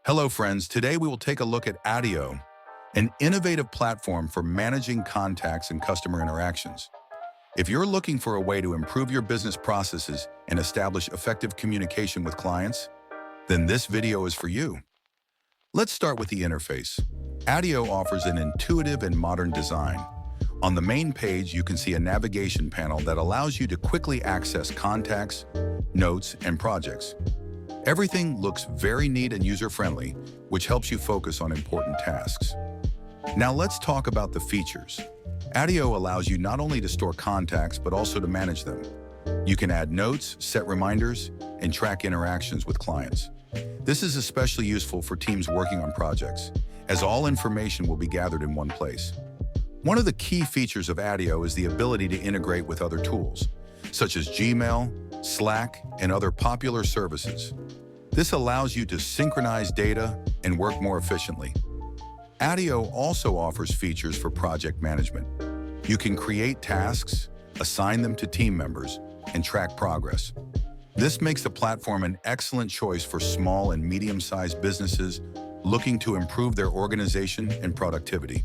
Hello friends, today we will take a look at Attio, an innovative platform for managing contacts and customer interactions. If you're looking for a way to improve your business processes and establish effective communication with clients, then this video is for you. Let's start with the interface. Attio offers an intuitive and modern design. On the main page, you can see a navigation panel that allows you to quickly access contacts, notes, and projects. Everything looks very neat and user-friendly, which helps you focus on important tasks. Now let's talk about the features. Attio allows you not only to store contacts, but also to manage them. You can add notes, set reminders, and track interactions with clients. This is especially useful for teams working on projects, as all information will be gathered in one place. One of the key features of Attio is the ability to integrate with other tools, such as Gmail, Slack, and other popular services. This allows you to synchronize data and work more efficiently. Attio also offers features for project management. You can create tasks, assign them to team members, and track progress. This makes the platform an excellent choice for small and medium-sized businesses looking to improve their organization and productivity.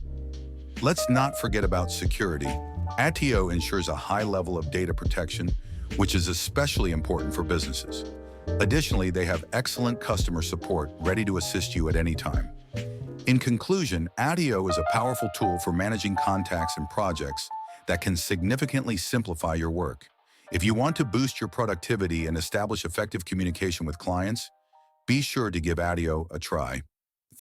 Let's not forget about security. Attio ensures a high level of data protection, which is especially important for businesses. Additionally, they have excellent customer support ready to assist you at any time. In conclusion, Attio is a powerful tool for managing contacts and projects that can significantly simplify your work. If you want to boost your productivity and establish effective communication with clients, be sure to give Attio a try.